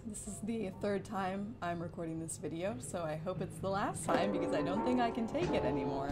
This is the third time I'm recording this video, so I hope it's the last time because I don't think I can take it anymore.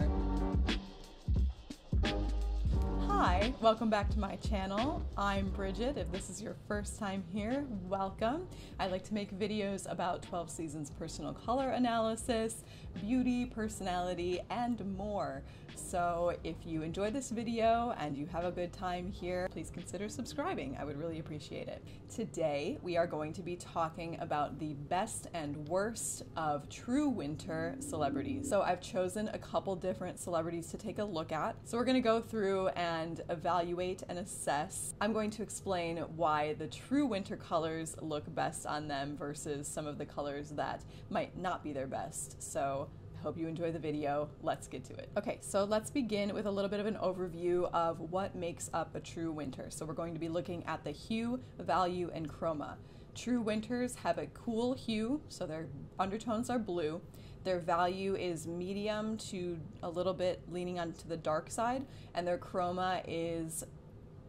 Hi, welcome back to my channel. I'm Bridget. If this is your first time here, welcome. I like to make videos about 12 Seasons personal color analysis, beauty, personality, and more. So if you enjoyed this video and you have a good time here, please consider subscribing. I would really appreciate it. Today, we are going to be talking about the best and worst of true winter celebrities. So I've chosen a couple different celebrities to take a look at. So we're going to go through and evaluate and assess. I'm going to explain why the true winter colors look best on them versus some of the colors that might not be their best. So hope you enjoy the video. Let's get to it. Okay, so let's begin with a little bit of an overview of what makes up a true winter. So we're going to be looking at the hue, value, and chroma. True winters have a cool hue, so their undertones are blue. Their value is medium to a little bit leaning onto the dark side, and their chroma is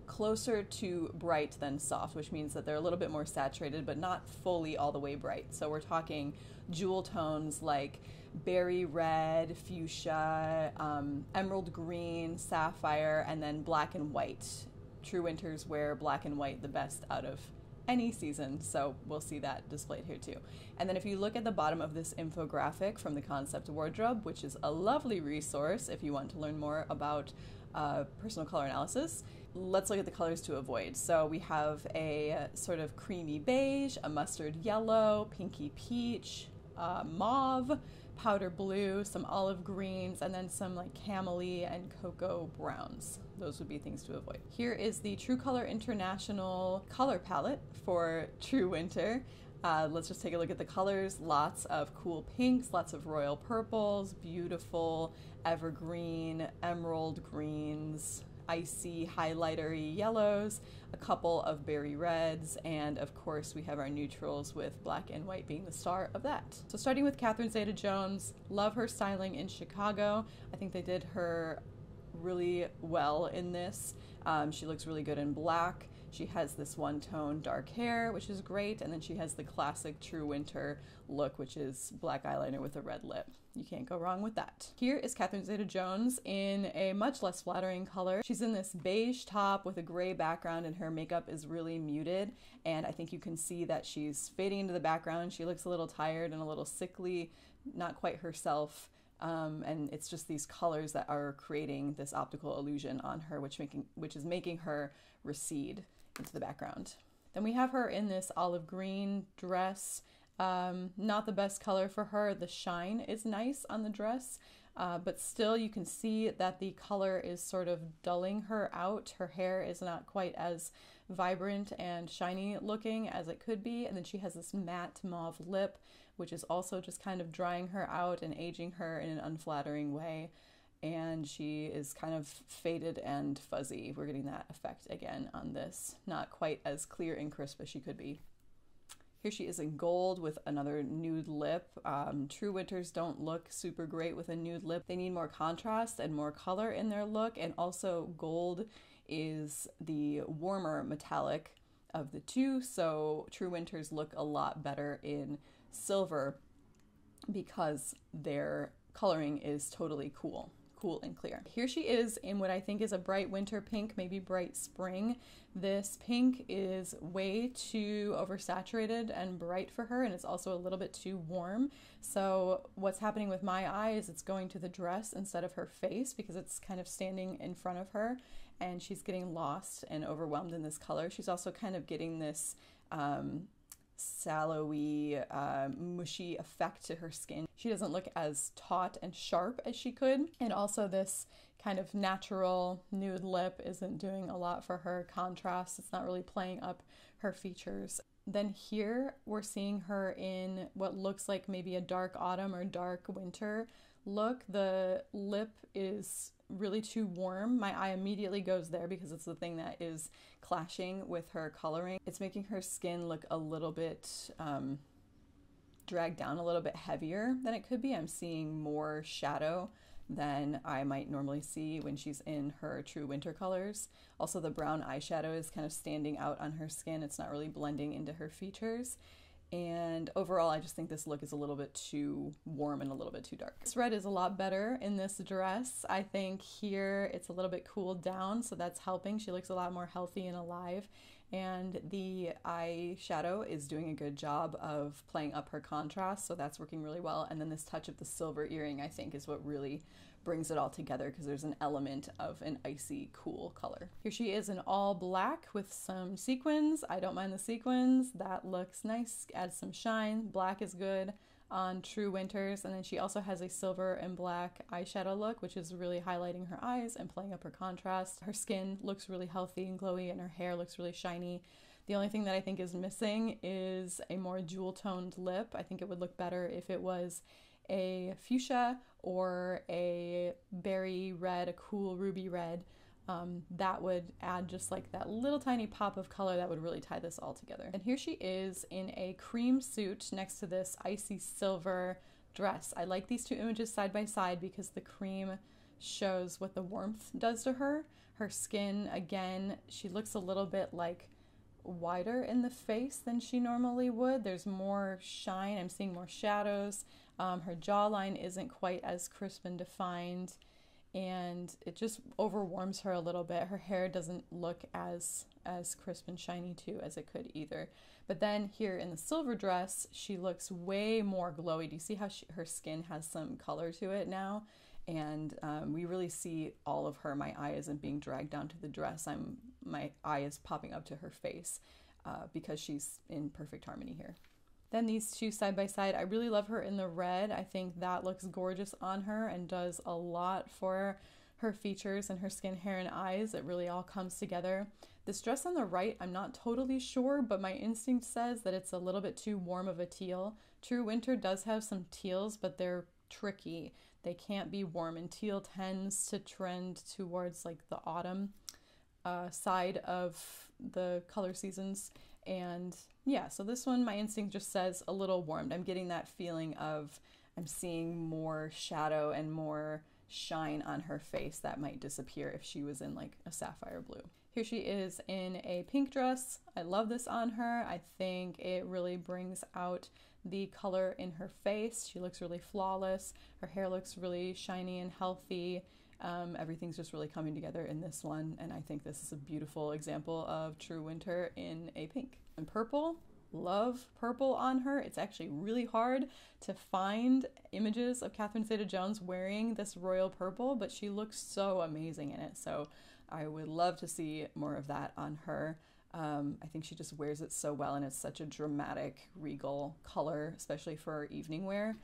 closer to bright than soft, which means that they're a little bit more saturated, but not fully all the way bright. So we're talking jewel tones like berry red, fuchsia, emerald green, sapphire, and then black and white. True winters wear black and white the best out of any season, so we'll see that displayed here too. And then if you look at the bottom of this infographic from the Concept Wardrobe, which is a lovely resource if you want to learn more about personal color analysis, let's look at the colors to avoid. So we have a sort of creamy beige, a mustard yellow, pinky peach, mauve, powder blue, some olive greens, and then some like camely and cocoa browns. Those would be things to avoid. Here is the True Color International color palette for true winter. Let's just take a look at the colors. Lots of cool pinks, lots of royal purples, beautiful evergreen, emerald greens, icy highlightery yellows, a couple of berry reds, and of course we have our neutrals with black and white being the star of that. So starting with Catherine Zeta-Jones, love her styling in Chicago. I think they did her really well in this. She looks really good in black. She has this one-tone dark hair, which is great, and then she has the classic true winter look, which is black eyeliner with a red lip. You can't go wrong with that. Here is Catherine Zeta-Jones in a much less flattering color. She's in this beige top with a gray background, and her makeup is really muted, and I think you can see that she's fading into the background. She looks a little tired and a little sickly, not quite herself. And it's just these colors that are creating this optical illusion on her, which is making her recede into the background. Then we have her in this olive green dress. Not the best color for her. The shine is nice on the dress, but still you can see that the color is sort of dulling her out. Her hair is not quite as vibrant and shiny looking as it could be, and then she has this matte mauve lip, which is also just kind of drying her out and aging her in an unflattering way. And she is kind of faded and fuzzy. We're getting that effect again on this. Not quite as clear and crisp as she could be. Here she is in gold with another nude lip. True winters don't look super great with a nude lip. They need more contrast and more color in their look. And also gold is the warmer metallic of the two. So true winters look a lot better in silver because their coloring is totally cool and clear. Here she is in what I think is a bright winter pink, maybe bright spring. This pink is way too oversaturated and bright for her, and it's also a little bit too warm. So what's happening with my eye is it's going to the dress instead of her face because it's kind of standing in front of her, and she's getting lost and overwhelmed in this color. She's also kind of getting this sallowy, mushy effect to her skin. She doesn't look as taut and sharp as she could. And also this kind of natural nude lip isn't doing a lot for her contrast. It's not really playing up her features. Then here we're seeing her in what looks like maybe a dark autumn or dark winter look. The lip is really too warm. My eye immediately goes there because it's the thing that is clashing with her coloring. It's making her skin look a little bit dragged down, a little bit heavier than it could be. I'm seeing more shadow than I might normally see when she's in her true winter colors. Also, the brown eyeshadow is kind of standing out on her skin. It's not really blending into her features. And overall, I just think this look is a little bit too warm and a little bit too dark. This red is a lot better in this dress. I think here it's a little bit cooled down, so that's helping. She looks a lot more healthy and alive. And the eyeshadow is doing a good job of playing up her contrast, so that's working really well. And then this touch of the silver earring, I think, is what really brings it all together, because there's an element of an icy cool color. Here she is in all black with some sequins. I don't mind the sequins. That looks nice, adds some shine. Black is good on True Winters. And then she also has a silver and black eyeshadow look, which is really highlighting her eyes and playing up her contrast. Her skin looks really healthy and glowy, and her hair looks really shiny. The only thing that I think is missing is a more jewel-toned lip. I think it would look better if it was a fuchsia or a berry red, a cool ruby red. That would add just like that little tiny pop of color that would really tie this all together. And here she is in a cream suit next to this icy silver dress. I like these two images side by side because the cream shows what the warmth does to her. Her skin, again, she looks a little bit like wider in the face than she normally would. There's more shine. I'm seeing more shadows. Her jawline isn't quite as crisp and defined, and it just overwarms her a little bit. Her hair doesn't look as crisp and shiny too as it could either. But then here in the silver dress, she looks way more glowy. Do you see how her skin has some color to it now? And we really see all of her. My eye isn't being dragged down to the dress. My eye is popping up to her face because she's in perfect harmony here. Then these two side by side, I really love her in the red. I think that looks gorgeous on her and does a lot for her features and her skin, hair, and eyes. It really all comes together. This dress on the right, I'm not totally sure, but my instinct says that it's a little bit too warm of a teal. True Winter does have some teals, but they're tricky. They can't be warm, and teal tends to trend towards like the autumn side of the color seasons. And yeah, so this one, my instinct just says a little warmed. I'm getting that feeling of I'm seeing more shadow and more shine on her face that might disappear if she was in like a sapphire blue. Here she is in a pink dress. I love this on her. I think it really brings out the color in her face. She looks really flawless. Her hair looks really shiny and healthy. Everything's just really coming together in this one, and I think this is a beautiful example of True Winter in a pink. And purple, love purple on her. It's actually really hard to find images of Catherine Zeta-Jones wearing this royal purple, but she looks so amazing in it, so I would love to see more of that on her. I think she just wears it so well, and it's such a dramatic, regal color, especially for her evening wear.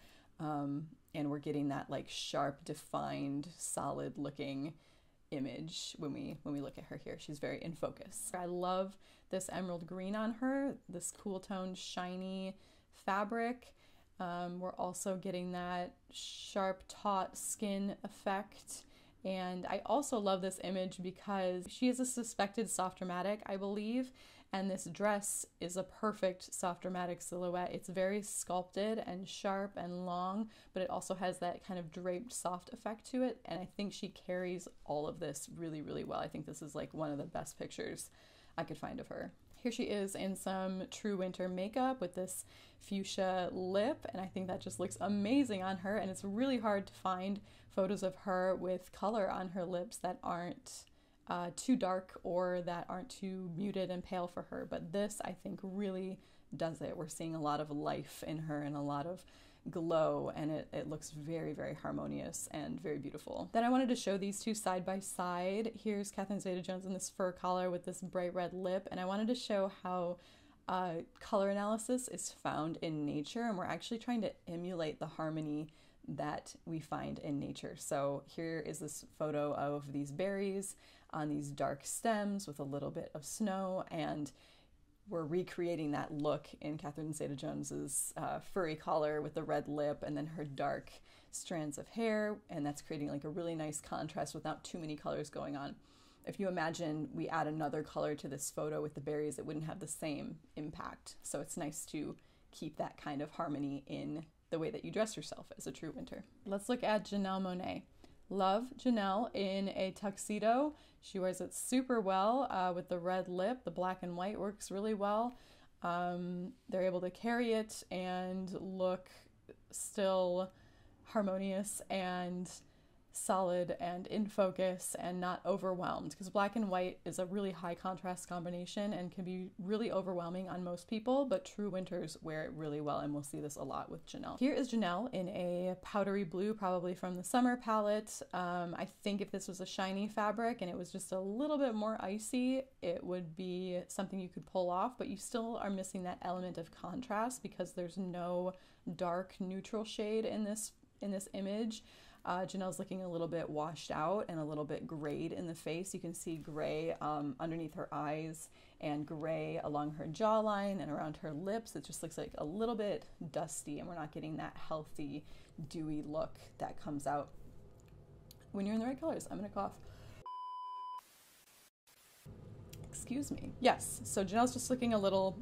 And we're getting that like sharp, defined, solid looking image when we look at her here. She's very in focus. I love this emerald green on her, this cool toned, shiny fabric. We're also getting that sharp, taut skin effect. And I also love this image because she is a suspected soft dramatic, I believe, and this dress is a perfect soft dramatic silhouette. It's very sculpted and sharp and long, but it also has that kind of draped soft effect to it, and I think she carries all of this really, really well. I think this is like one of the best pictures I could find of her. Here she is in some True Winter makeup with this fuchsia lip, and I think that just looks amazing on her, and it's really hard to find photos of her with color on her lips that aren't too dark or that aren't too muted and pale for her, but this I think really does it. We're seeing a lot of life in her and a lot of glow, and it looks very, very harmonious and very beautiful. Then I wanted to show these two side by side. Here's Catherine Zeta-Jones in this fur collar with this bright red lip, and I wanted to show how color analysis is found in nature, and we're actually trying to emulate the harmony that we find in nature. So here is this photo of these berries on these dark stems with a little bit of snow, and we're recreating that look in Catherine Zeta-Jones's furry collar with the red lip and then her dark strands of hair, and that's creating like a really nice contrast without too many colors going on. If you imagine we add another color to this photo with the berries, it wouldn't have the same impact. So it's nice to keep that kind of harmony in the way that you dress yourself as a True Winter. Let's look at Janelle Monáe. Love Janelle in a tuxedo. She wears it super well with the red lip. The black and white works really well. They're able to carry it and look still harmonious and solid and in focus and not overwhelmed, because black and white is a really high contrast combination and can be really overwhelming on most people, but true winters wear it really well, and we'll see this a lot with Janelle. Here is Janelle in a powdery blue, probably from the summer palette. I think if this was a shiny fabric and it was just a little bit more icy, it would be something you could pull off, but you still are missing that element of contrast because there's no dark neutral shade in this image. Janelle's looking a little bit washed out and a little bit grayed in the face. You can see gray underneath her eyes and gray along her jawline and around her lips. It just looks like a little bit dusty, and we're not getting that healthy, dewy look that comes out when you're in the right colors. I'm gonna cough. Excuse me. Yes, so Janelle's just looking a little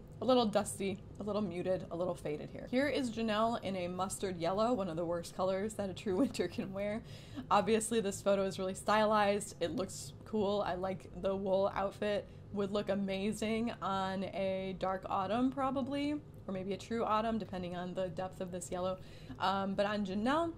dusty, a little muted, a little faded here. Here is Janelle in a mustard yellow, one of the worst colors that a true winter can wear. Obviously, this photo is really stylized. It looks cool. I like the wool outfit. Would look amazing on a dark autumn probably, or maybe a true autumn, depending on the depth of this yellow. But on Janelle,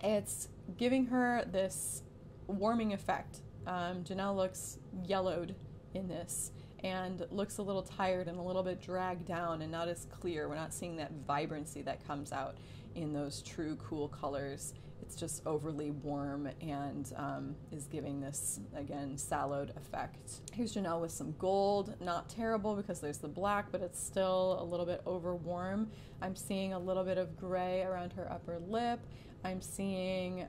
it's giving her this warming effect. Janelle looks yellowed in this and looks a little tired and a little bit dragged down and not as clear. We're not seeing that vibrancy that comes out in those true cool colors. It's just overly warm and is giving this, again, sallowed effect. Here's Janelle with some gold. Not terrible because there's the black, but it's still a little bit over warm. I'm seeing a little bit of gray around her upper lip. I'm seeing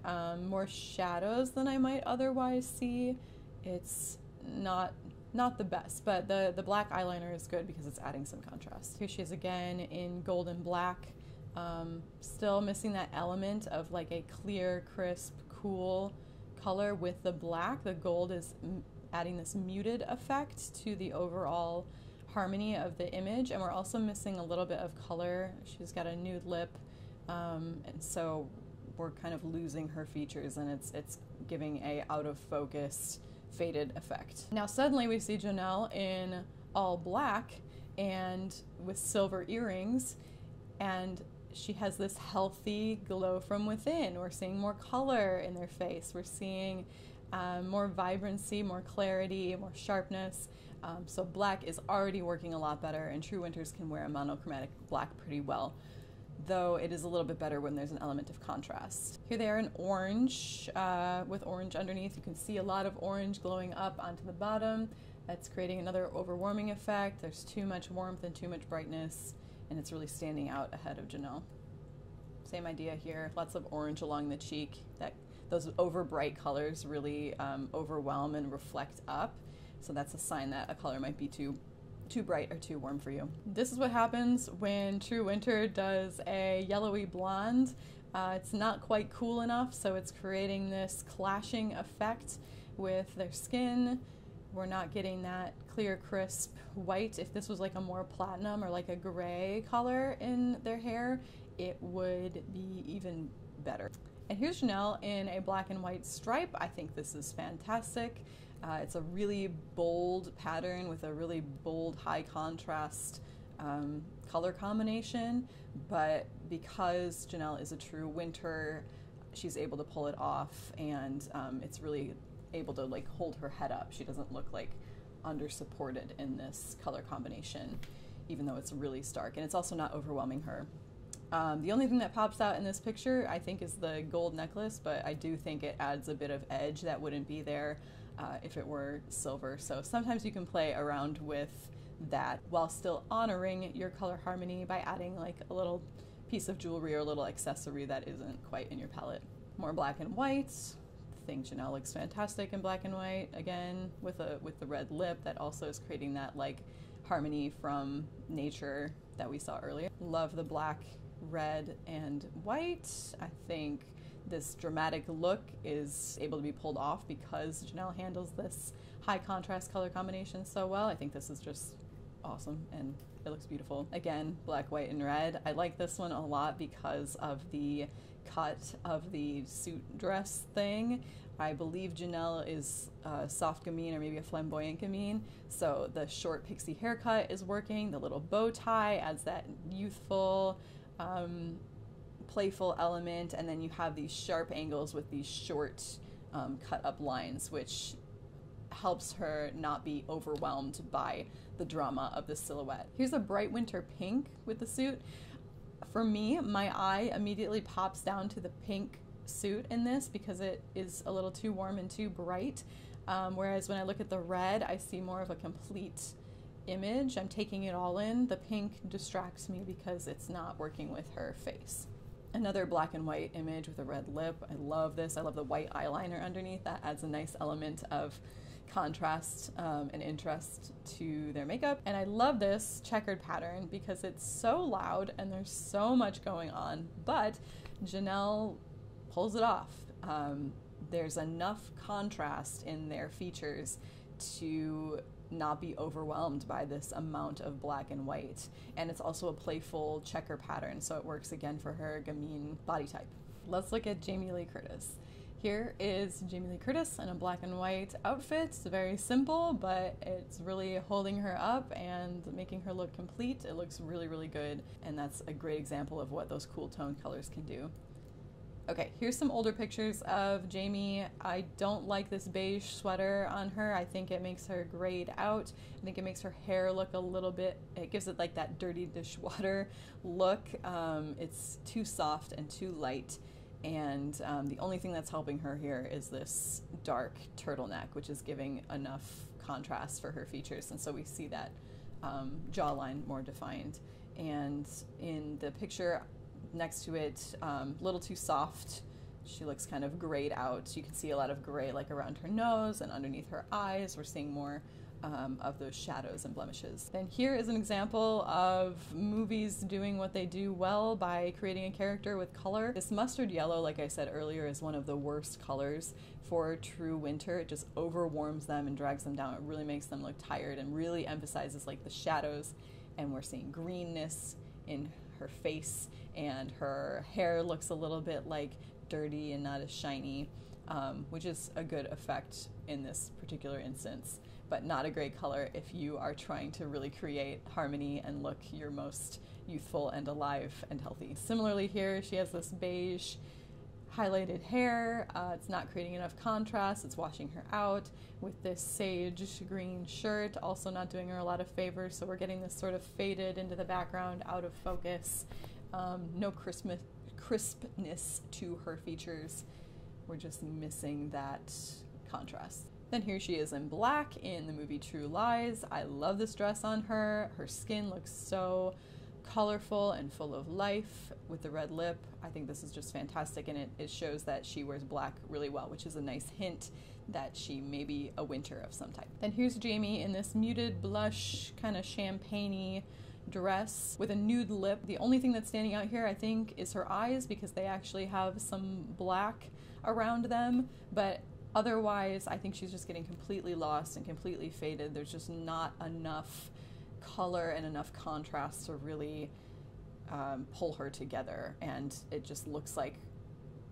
more shadows than I might otherwise see. It's not the best, but the black eyeliner is good because it's adding some contrast. Here she is again in gold and black. Still missing that element of like a clear, crisp, cool color with the black. The gold is adding this muted effect to the overall harmony of the image, and we're also missing a little bit of color. She's got a nude lip, and so we're kind of losing her features, and it's giving a out of focus, faded effect. Now suddenly we see Janelle in all black and with silver earrings, and she has this healthy glow from within. We're seeing more color in their face. We're seeing more vibrancy, more clarity, more sharpness. So black is already working a lot better, and true winters can wear a monochromatic black pretty well, though it is a little bit better when there's an element of contrast. Here they are in orange, with orange underneath. You can see a lot of orange glowing up onto the bottom. That's creating another overwarming effect. There's too much warmth and too much brightness, and it's really standing out ahead of Janelle. Same idea here, lots of orange along the cheek. Those over bright colors really overwhelm and reflect up. So that's a sign that a color might be too bright or too warm for you. This is what happens when true winter does a yellowy blonde. It's not quite cool enough, so it's creating this clashing effect with their skin. We're not getting that clear, crisp white. If this was like a more platinum or like a gray color in their hair, it would be even better. And here's Janelle in a black and white stripe. I think this is fantastic. It's a really bold pattern with a really bold, high contrast color combination, but because Janelle is a true winter, she's able to pull it off, and it's really able to like hold her head up. She doesn't look like under-supported in this color combination, even though it's really stark, and it's also not overwhelming her. The only thing that pops out in this picture, I think, is the gold necklace, but I do think it adds a bit of edge that wouldn't be there if it were silver. So sometimes you can play around with that while still honoring your color harmony by adding like a little piece of jewelry or a little accessory that isn't quite in your palette. More black and white. I think Janelle looks fantastic in black and white, again with the red lip that also is creating that like harmony from nature that we saw earlier. Love the black, red, and white. I think this dramatic look is able to be pulled off because Janelle handles this high contrast color combination so well. I think this is just awesome and it looks beautiful. Again, black, white, and red. I like this one a lot because of the cut of the suit dress thing. I believe Janelle is soft gamine or maybe a flamboyant gamine, so the short pixie haircut is working. The little bow tie adds that youthful, playful element, and then you have these sharp angles with these short cut up lines, which helps her not be overwhelmed by the drama of the silhouette. Here's a bright winter pink with the suit. For me, my eye immediately pops down to the pink suit in this because it is a little too warm and too bright, whereas when I look at the red, I see more of a complete image. I'm taking it all in. The pink distracts me because it's not working with her face. Another black and white image with a red lip. I love this. I love the white eyeliner underneath. That adds a nice element of contrast and interest to their makeup. And I love this checkered pattern because it's so loud and there's so much going on, but Janelle pulls it off. There's enough contrast in their features to not be overwhelmed by this amount of black and white. And it's also a playful checker pattern, so it works again for her gamine body type. Let's look at Jamie Lee Curtis. Here is Jamie Lee Curtis in a black and white outfit. It's very simple, but it's really holding her up and making her look complete. It looks really, really good, and that's a great example of what those cool tone colors can do. Okay, here's some older pictures of Jamie. I don't like this beige sweater on her. I think it makes her grayed out. I think it makes her hair look a little bit, it gives it like that dirty dishwater look. It's too soft and too light. And the only thing that's helping her here is this dark turtleneck, which is giving enough contrast for her features. And so we see that jawline more defined. And in the picture next to it, a little too soft. She looks kind of grayed out. You can see a lot of gray like around her nose and underneath her eyes. We're seeing more of those shadows and blemishes. Then here is an example of movies doing what they do well by creating a character with color. This mustard yellow, like I said earlier, is one of the worst colors for true winter. It just overwarms them and drags them down. It really makes them look tired and really emphasizes like the shadows. And we're seeing greenness in her face, and her hair looks a little bit like dirty and not as shiny, which is a good effect in this particular instance, but not a great color if you are trying to really create harmony and look your most youthful and alive and healthy. Similarly here, she has this beige highlighted hair. It's not creating enough contrast. It's washing her out with this sage green shirt, also not doing her a lot of favors. So we're getting this sort of faded into the background, out of focus. No crispness to her features. We're just missing that contrast. Then here she is in black in the movie True Lies. I love this dress on her. Her skin looks so colorful and full of life with the red lip. I think this is just fantastic, and it shows that she wears black really well, which is a nice hint that she may be a winter of some type. Then here's Jamie in this muted blush, kind of champagne-y dress with a nude lip. The only thing that's standing out here, I think, is her eyes, because they actually have some black around them, but otherwise I think she's just getting completely lost and completely faded. There's just not enough color and enough contrast to really pull her together, and it just looks like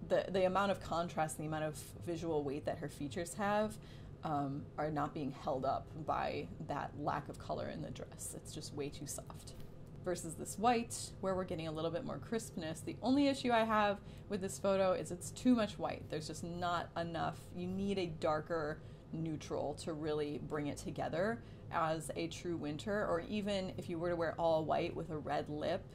the amount of contrast and the amount of visual weight that her features have are not being held up by that lack of color in the dress. It's just way too soft. Versus this white, where we're getting a little bit more crispness. The only issue I have with this photo is it's too much white. There's just not enough. You need a darker neutral to really bring it together as a true winter, or even if you were to wear all white with a red lip,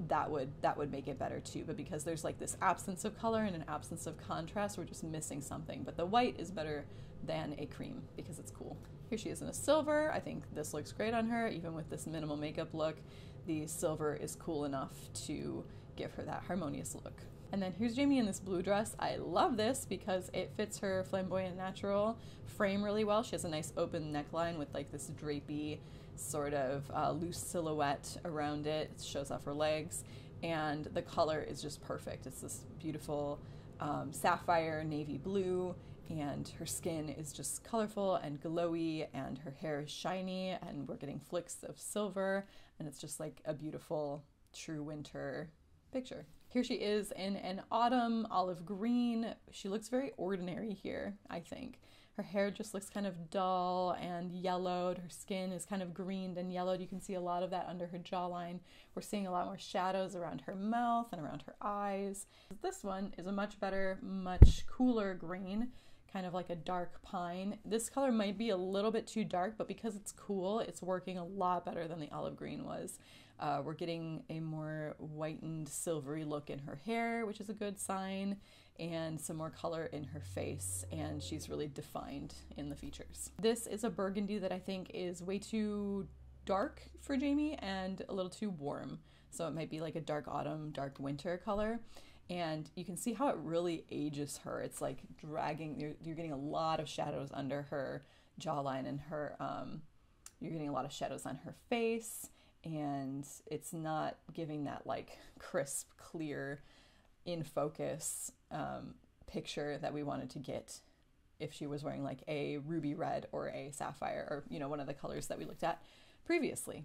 that would make it better too. But because there's like this absence of color and an absence of contrast, we're just missing something. But the white is better than a cream because it's cool. Here she is in a silver. I think this looks great on her, even with this minimal makeup look. The silver is cool enough to give her that harmonious look. And then here's Jamie in this blue dress. I love this because it fits her flamboyant natural frame really well. She has a nice open neckline with like this drapey sort of loose silhouette around it. It shows off her legs, and the color is just perfect. It's this beautiful sapphire navy blue, And her skin is just colorful and glowy, and her hair is shiny, and we're getting flicks of silver, and it's just like a beautiful true winter picture. Here she is in an autumn olive green. She looks very ordinary here, I think. Her hair just looks kind of dull and yellowed. Her skin is kind of greened and yellowed. You can see a lot of that under her jawline. We're seeing a lot more shadows around her mouth and around her eyes. This one is a much better, much cooler green, kind of like a dark pine. This color might be a little bit too dark, but because it's cool, it's working a lot better than the olive green was. We're getting a more whitened, silvery look in her hair, which is a good sign, and some more color in her face, and she's really defined in the features. This is a burgundy that I think is way too dark for Jamie and a little too warm. So it might be like a dark autumn, dark winter color. And you can see how it really ages her. It's like dragging, you're getting a lot of shadows under her jawline, and her, you're getting a lot of shadows on her face, and it's not giving that like crisp, clear, in focus picture that we wanted to get if she was wearing like a ruby red or a sapphire, or, you know, one of the colors that we looked at previously.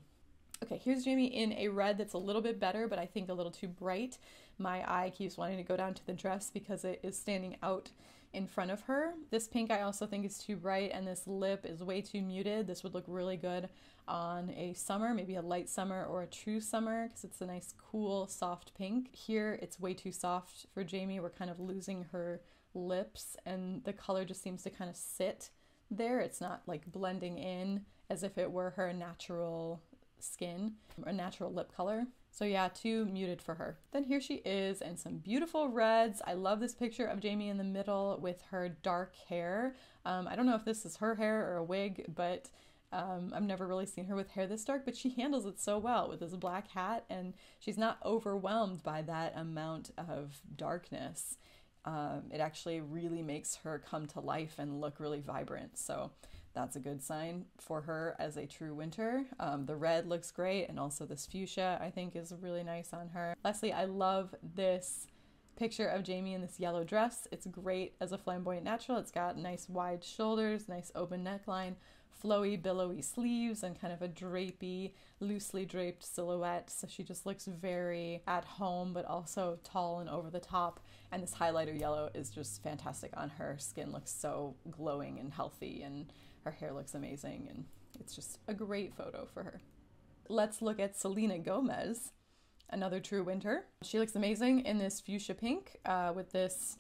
Okay, here's Jamie in a red that's a little bit better, but I think a little too bright. My eye keeps wanting to go down to the dress because it is standing out in front of her. This pink I also think is too bright, and this lip is way too muted. This would look really good on a summer, maybe a light summer or a true summer, because it's a nice, cool, soft pink. Here, it's way too soft for Jamie. We're kind of losing her lips, and the color just seems to kind of sit there. It's not like blending in as if it were her natural skin or natural lip color. So yeah, too muted for her. Then here she is in some beautiful reds. I love this picture of Jamie in the middle with her dark hair. I don't know if this is her hair or a wig, but I've never really seen her with hair this dark, but she handles it so well with this black hat, and she's not overwhelmed by that amount of darkness. It actually really makes her come to life and look really vibrant. So that's a good sign for her as a true winter. The red looks great, and also this fuchsia I think is really nice on her. Lastly, I love this picture of Jamie in this yellow dress. It's great as a flamboyant natural. It's got nice wide shoulders, nice open neckline, flowy, billowy sleeves, and kind of a drapey, loosely draped silhouette. So she just looks very at home, but also tall and over the top. And this highlighter yellow is just fantastic on her. Skin looks so glowing and healthy, and her hair looks amazing, and it's just a great photo for her. Let's look at Selena Gomez, another true winter. She looks amazing in this fuchsia pink with this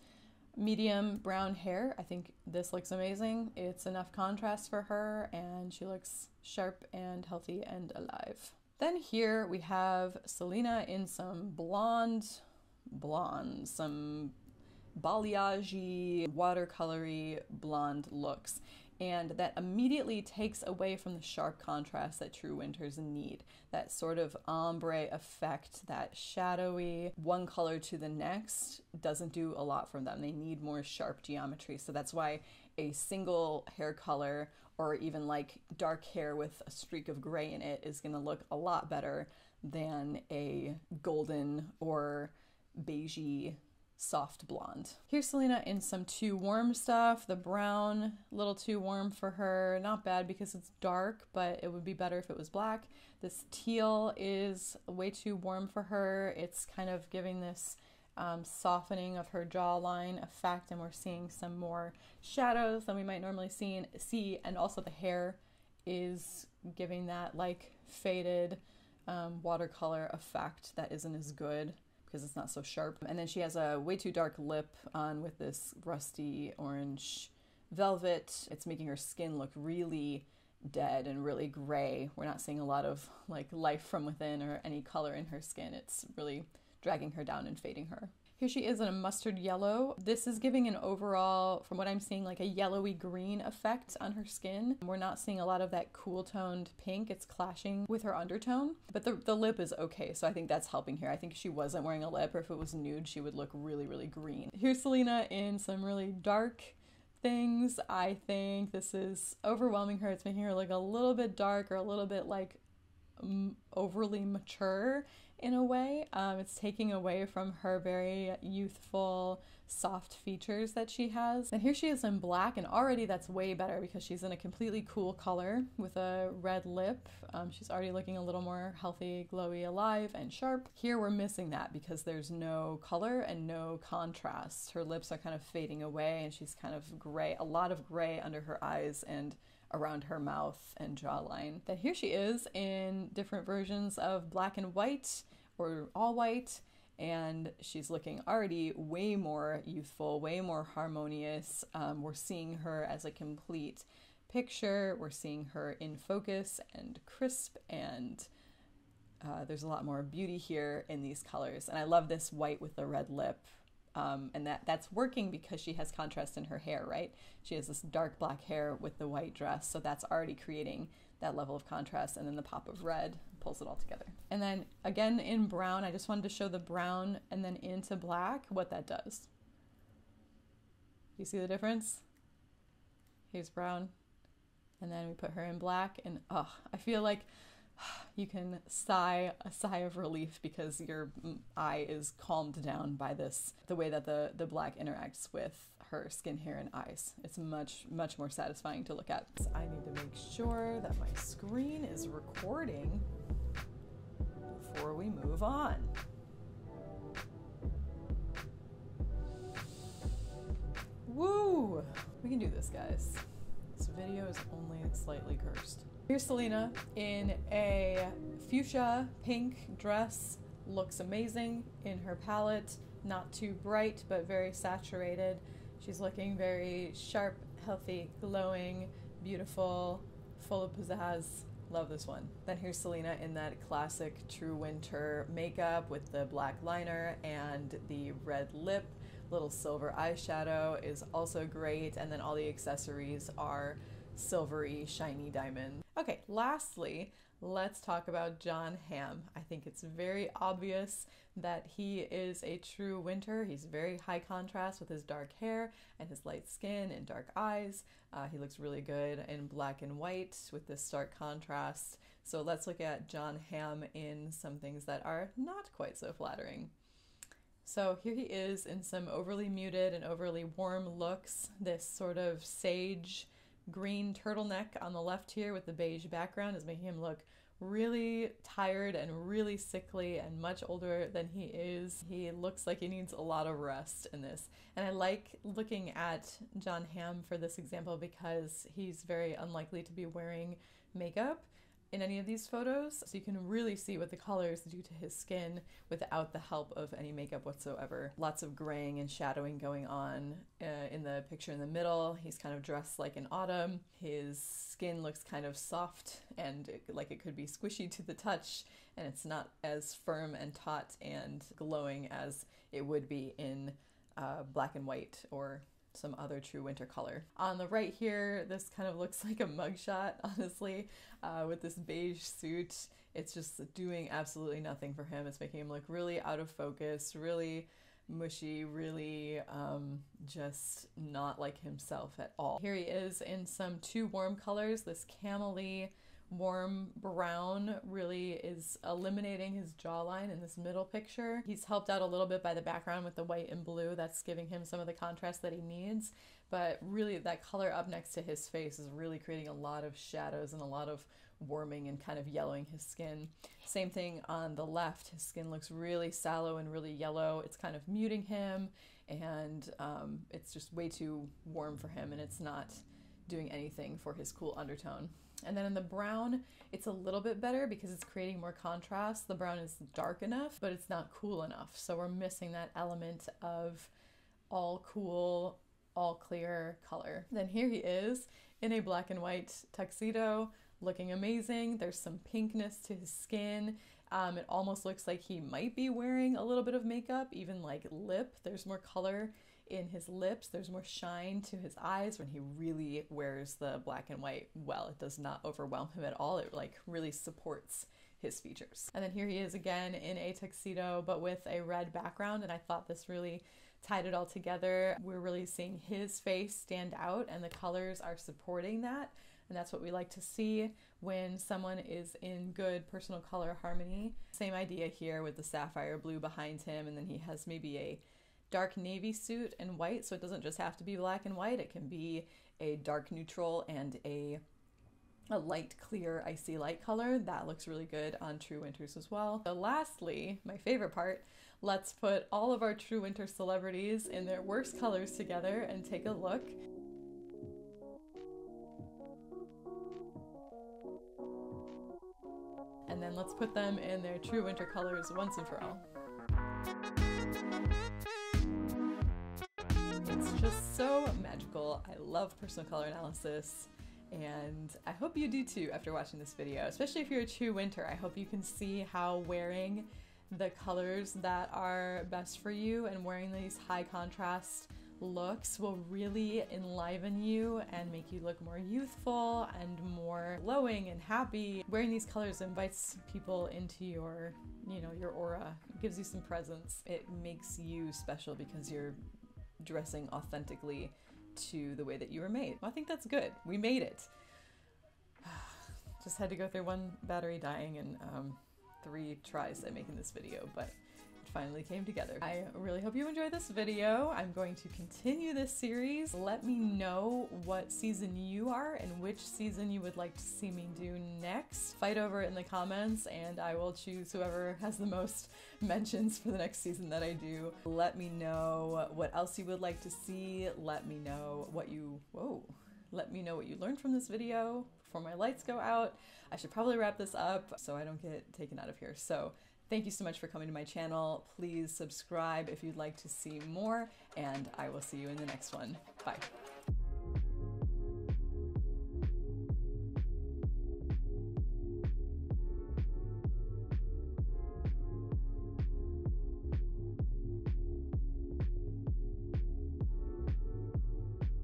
medium brown hair. I think this looks amazing. It's enough contrast for her, and she looks sharp and healthy and alive. Then here we have Selena in some blonde, some balayage-y, watercolory blonde looks. And that immediately takes away from the sharp contrast that true winters need. That sort of ombre effect, that shadowy one color to the next doesn't do a lot for them. They need more sharp geometry. So that's why a single hair color, or even like dark hair with a streak of gray in it, is gonna look a lot better than a golden or beigey soft blonde. Here's Selena in some too warm stuff. The brown, a little too warm for her. Not bad because it's dark, but it would be better if it was black. This teal is way too warm for her. It's kind of giving this softening of her jawline effect, and we're seeing some more shadows than we might normally see, and also the hair is giving that like faded watercolor effect that isn't as good because it's not so sharp. And then she has a way too dark lip on with this rusty orange velvet. It's making her skin look really dead and really gray. We're not seeing a lot of like life from within or any color in her skin. It's really dragging her down and fading her. Here she is in a mustard yellow. This is giving an overall, from what I'm seeing, like a yellowy green effect on her skin. We're not seeing a lot of that cool toned pink. It's clashing with her undertone, but the lip is okay. So I think that's helping here. I think if she wasn't wearing a lip, or if it was nude, she would look really, really green. Here's Selena in some really dark things. I think this is overwhelming her. It's making her look a little bit dark, or a little bit like overly mature in a way. It's taking away from her very youthful, soft features that she has. And here she is in black, and already that's way better because she's in a completely cool color with a red lip. She's already looking a little more healthy, glowy, alive, and sharp. Here we're missing that because there's no color and no contrast. Her lips are kind of fading away, and she's kind of gray, a lot of gray under her eyes and around her mouth and jawline. Then here she is in different versions of black and white or all white, and she's looking already way more youthful, way more harmonious. We're seeing her as a complete picture. We're seeing her in focus and crisp, and there's a lot more beauty here in these colors. And I love this white with the red lip. And that's working because she has contrast in her hair, right? She has this dark black hair with the white dress, so that's already creating that level of contrast, and then the pop of red pulls it all together. And then again in brown, I just wanted to show the brown and then into black, what that does. You see the difference? Here's brown, and then we put her in black, and oh, I feel like you can sigh a sigh of relief because your eye is calmed down by this, the way that the black interacts with her skin, hair, and eyes. It's much more satisfying to look at. I need to make sure that my screen is recording before we move on. Woo! We can do this, guys. This video is only slightly cursed. Here's Selena in a fuchsia pink dress. Looks amazing in her palette. Not too bright, but very saturated. She's looking very sharp, healthy, glowing, beautiful, full of pizzazz. Love this one. Then here's Selena in that classic true winter makeup with the black liner and the red lip. Little silver eyeshadow is also great. And then all the accessories are silvery, shiny diamond. Okay, lastly, let's talk about Jon Hamm. I think it's very obvious that he is a true winter. He's very high contrast with his dark hair and his light skin and dark eyes. He looks really good in black and white with this stark contrast. So let's look at Jon Hamm in some things that are not quite so flattering. So here he is in some overly muted and overly warm looks. This sort of sage green turtleneck on the left here with the beige background is making him look really tired and really sickly and much older than he is. He looks like he needs a lot of rest in this. And I like looking at Jon Hamm for this example because he's very unlikely to be wearing makeup in any of these photos, so you can really see what the colors do to his skin without the help of any makeup whatsoever. Lots of graying and shadowing going on in the picture in the middle. He's kind of dressed like in autumn. His skin looks kind of soft and like it could be squishy to the touch, and it's not as firm and taut and glowing as it would be in black and white or some other true winter color. On the right here, this kind of looks like a mugshot, honestly, with this beige suit. It's just doing absolutely nothing for him. It's making him look really out of focus, really mushy, really just not like himself at all. Here he is in some too warm colors. This camely warm brown really is eliminating his jawline in this middle picture. He's helped out a little bit by the background with the white and blue. That's giving him some of the contrast that he needs, but really that color up next to his face is really creating a lot of shadows and a lot of warming and kind of yellowing his skin. Same thing on the left. His skin looks really sallow and really yellow. It's kind of muting him, and it's just way too warm for him, and it's not doing anything for his cool undertone. And then in the brown, it's a little bit better because it's creating more contrast. The brown is dark enough, but it's not cool enough. So we're missing that element of all cool, all clear color. Then here he is in a black and white tuxedo, looking amazing. There's some pinkness to his skin. It almost looks like he might be wearing a little bit of makeup, even like lip. There's more color in his lips. There's more shine to his eyes when he really wears the black and white well. It does not overwhelm him at all. It like really supports his features. And then here he is again in a tuxedo, but with a red background, and I thought this really tied it all together. We're really seeing his face stand out, and the colors are supporting that. and that's what we like to see when someone is in good personal color harmony. Same idea here with the sapphire blue behind him, and then he has maybe a dark navy suit and white, so it doesn't just have to be black and white. It can be a dark neutral and a light clear icy light color. That looks really good on True Winters as well. So lastly, my favorite part, let's put all of our True Winter celebrities in their worst colors together and take a look. And then let's put them in their True Winter colors once and for all. It's just so magical. I love personal color analysis, and I hope you do too after watching this video, especially if you're a True Winter. I hope you can see how wearing the colors that are best for you and wearing these high contrast looks will really enliven you and make you look more youthful and more glowing and happy. Wearing these colors invites people into your, your aura. It gives you some presence. It makes you special because you're dressing authentically to the way that you were made. Well, I think that's good. We made it. Just had to go through one battery dying and 3 tries at making this video, but it finally came together. I really hope you enjoyed this video. I'm going to continue this series. Let me know what season you are and which season you would like to see me do next. Fight over it in the comments and I will choose whoever has the most mentions for the next season that I do. Let me know what else you would like to see. Let me know what you learned from this video before my lights go out. I should probably wrap this up so I don't get taken out of here. So thank you so much for coming to my channel. Please subscribe if you'd like to see more, and I will see you in the next one. Bye.